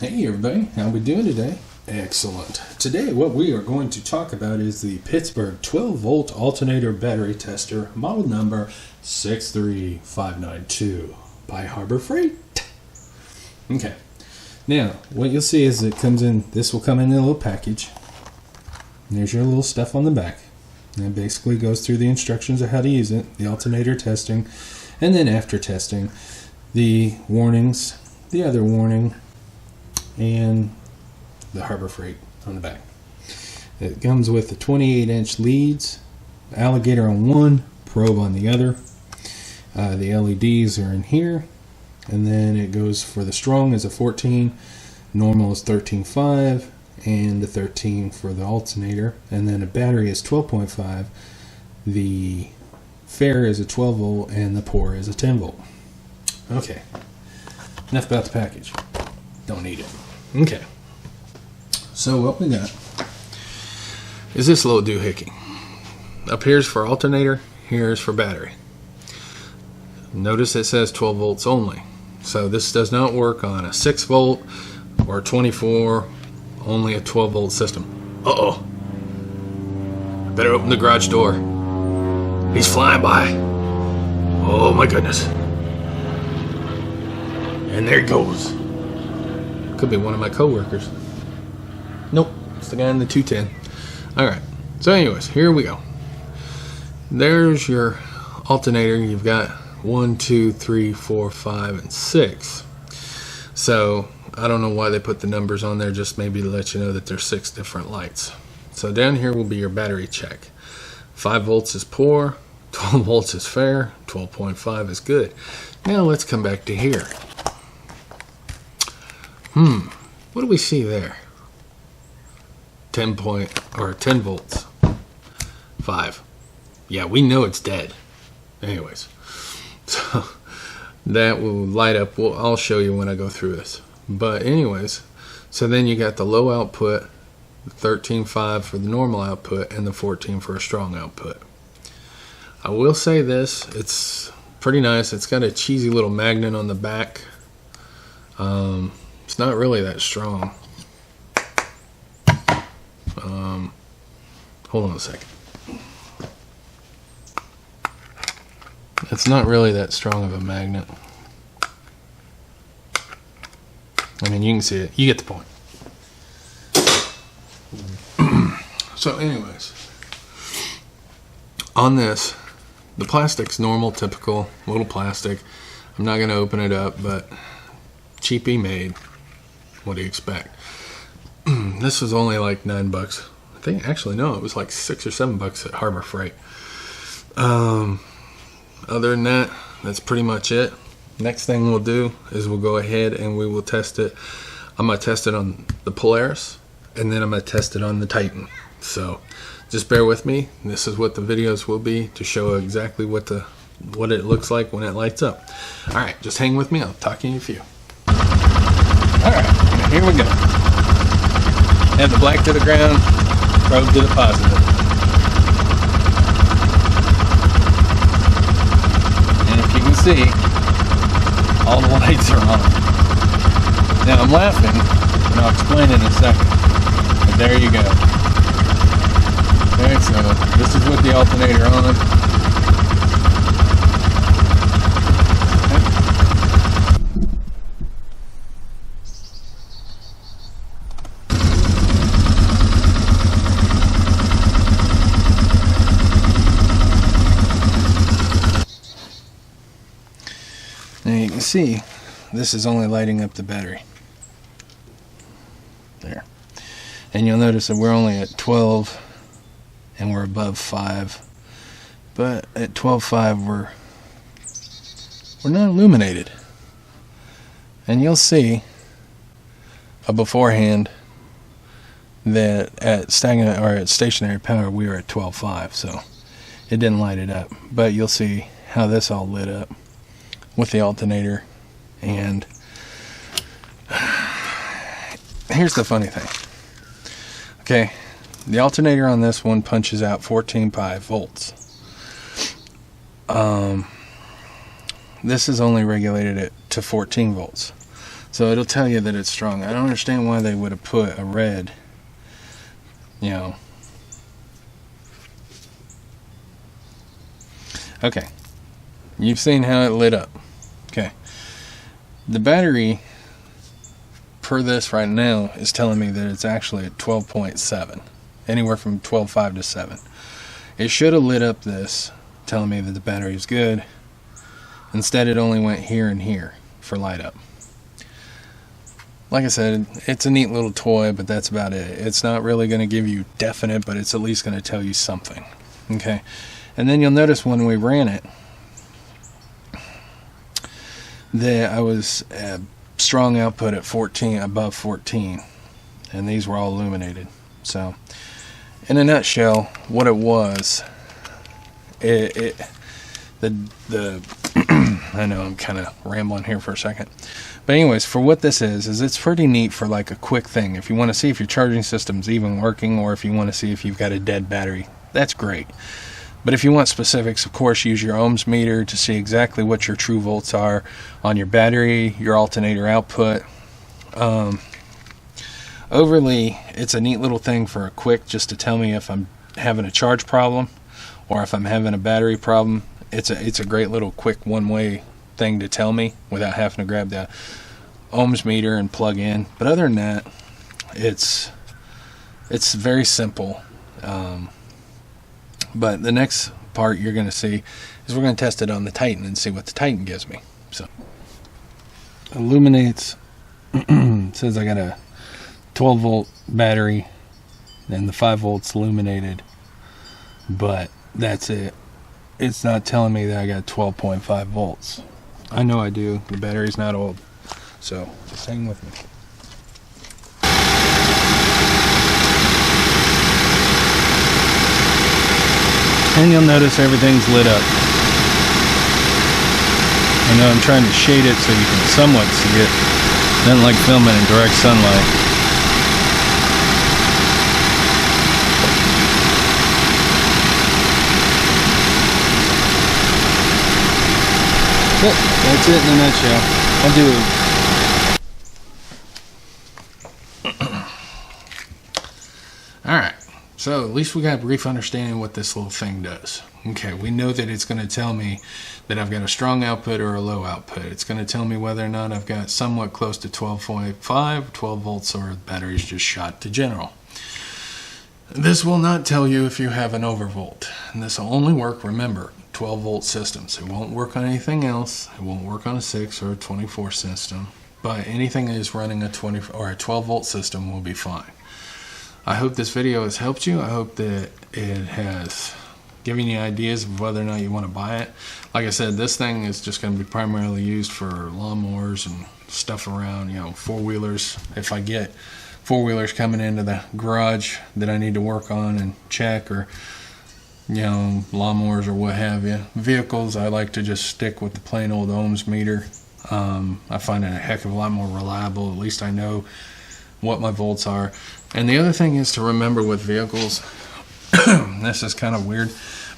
Hey everybody, how we doing today? Excellent. Today what we are going to talk about is the Pittsburgh 12 volt alternator battery tester, model number 63592 by Harbor Freight. Okay, now what you'll see is this will come in a little package. There's your little stuff on the back. And it basically goes through the instructions of how to use it, the alternator testing, and then after testing, the warnings, the other warning, and the Harbor Freight on the back. It comes with the 28-inch leads, alligator on one, probe on the other. The LEDs are in here, and then it goes for the strong is a 14, normal is 13.5, and the 13 for the alternator, and then a battery is 12.5. The fair is a 12 volt, and the pour is a 10 volt. Okay, enough about the package. Don't need it. Okay, so what we got is this little doohickey. Up here's for alternator, here's for battery. Notice it says 12 volts only, so this does not work on a 6 volt or 24, only a 12 volt system. Uh-oh, better open the garage door. He's flying by. Oh my goodness. And there he goes. Could be one of my co-workers. Nope, it's the guy in the 210. Alright, so anyways, here we go. There's your alternator. You've got 1, 2, 3, 4, 5, and 6. So I don't know why they put the numbers on there, just maybe to let you know that there's 6 different lights. So down here will be your battery check. 5 volts is poor, 12 volts is fair, 12.5 is good. Now let's come back to here. What do we see there? 10 volts. 5. Yeah, we know it's dead. Anyways, so that will light up. I'll show you when I go through this. But anyways, so then you got the low output, the 13.5 for the normal output, and the 14 for a strong output. I will say this, it's pretty nice. It's got a cheesy little magnet on the back. It's not really that strong. Hold on a second. It's not really that strong of a magnet. I mean, you can see it. You get the point. So anyways, on this, the plastic's normal, typical, little plastic. I'm not going to open it up, but cheapy made. What do you expect? This was only like $9. I think, actually, no, it was like $6 or $7 at Harbor Freight. Other than that, that's pretty much it. Next thing we'll do is we'll go ahead and we will test it. I'm going to test it on the Polaris, and then I'm going to test it on the Titan. So just bear with me. This is what the videos will be to show exactly what it looks like when it lights up. All right, just hang with me. I'll talk to you in a few. All right, here we go. Add the black to the ground, probe to the positive. And if you can see, all the lights are on. Now I'm laughing, and I'll explain in a second. But there you go. Okay, so this is with the alternator on. Now you can see this is only lighting up the battery. There. And you'll notice that we're only at 12 and we're above 5. But at 12.5 we're not illuminated. And you'll see beforehand that at stationary power we were at 12.5, so it didn't light it up. But you'll see how this all lit up with the alternator. And here's the funny thing. Okay, the alternator on this one punches out 14.5 volts. This is only regulated to 14 volts. So it'll tell you that it's strong. I don't understand why they would have put a red, you know. Okay, you've seen how it lit up. Okay, the battery per this right now is telling me that it's actually at 12.7, anywhere from 12.5 to 7. It should have lit up this, telling me that the battery is good. Instead, it only went here and here for light up. Like I said, it's a neat little toy, but that's about it. It's not really going to give you definite, but it's at least going to tell you something. Okay, and then you'll notice when we ran it that I was strong output at 14, above 14, and these were all illuminated. So in a nutshell, what it was, the I know I'm kind of rambling here for a second, but anyways, for what this is it's pretty neat for like a quick thing. If you want to see if your charging system's even working, or if you want to see if you've got a dead battery, that's great. But if you want specifics, of course, use your ohms meter to see exactly what your true volts are on your battery, your alternator output. Overly, it's a neat little thing for a quick, just to tell me if I'm having a charge problem or if I'm having a battery problem. It's a great little quick one-way thing to tell me without having to grab the ohms meter and plug in. But other than that, it's very simple. But the next part you're going to see is we're going to test it on the Titan and see what the Titan gives me. So, illuminates. Says I got a 12 volt battery and the 5 volts illuminated, but that's it. It's not telling me that I got 12.5 volts. I know I do. The battery's not old, so just hang with me. And you'll notice everything's lit up. I know I'm trying to shade it so you can somewhat see it. Doesn't like filming in direct sunlight. But that's it in a nutshell. I'll do. Alright. So at least we got a brief understanding of what this little thing does. Okay, we know that it's going to tell me that I've got a strong output or a low output. It's going to tell me whether or not I've got somewhat close to 12.5, 12 volts, or the battery's just shot to general. This will not tell you if you have an overvolt. And this will only work, remember, 12 volt systems. It won't work on anything else. It won't work on a 6 or a 24 system. But anything that is running a 20 or a 12 volt system will be fine. I hope this video has helped you. I hope that it has given you ideas of whether or not you want to buy it. Like I said, this thing is just going to be primarily used for lawnmowers and stuff around, you know, four-wheelers. If I get four-wheelers coming into the garage that I need to work on and check, or, you know, lawnmowers or what have you. Vehicles, I like to just stick with the plain old ohms meter. I find it a heck of a lot more reliable. At least I know what my volts are. And the other thing is to remember with vehicles, this is kind of weird,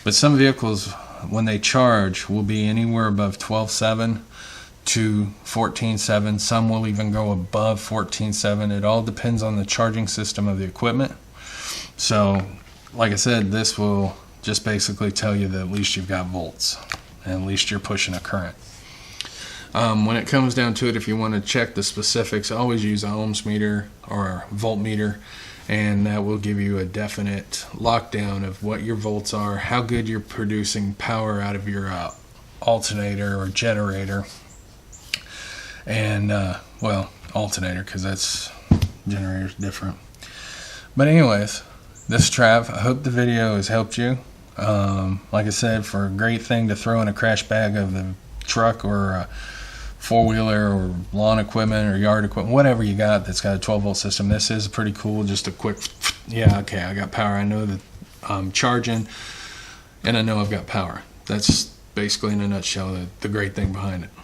but some vehicles, when they charge, will be anywhere above 12.7 to 14.7. Some will even go above 14.7. It all depends on the charging system of the equipment. So, like I said, this will just basically tell you that at least you've got volts, and at least you're pushing a current. When it comes down to it, if you want to check the specifics, always use an ohms meter or a voltmeter, and that will give you a definite lockdown of what your volts are, how good you're producing power out of your alternator or generator. And, well, alternator, because that's generator's different. But anyways, this is Trav. I hope the video has helped you. Like I said, for a great thing to throw in a crash bag of the truck or a four-wheeler or lawn equipment or yard equipment, whatever you got that's got a 12 volt system, this is pretty cool. Just a quick, yeah, okay, I got power. I know that I'm charging, and I know I've got power. That's basically in a nutshell the great thing behind it.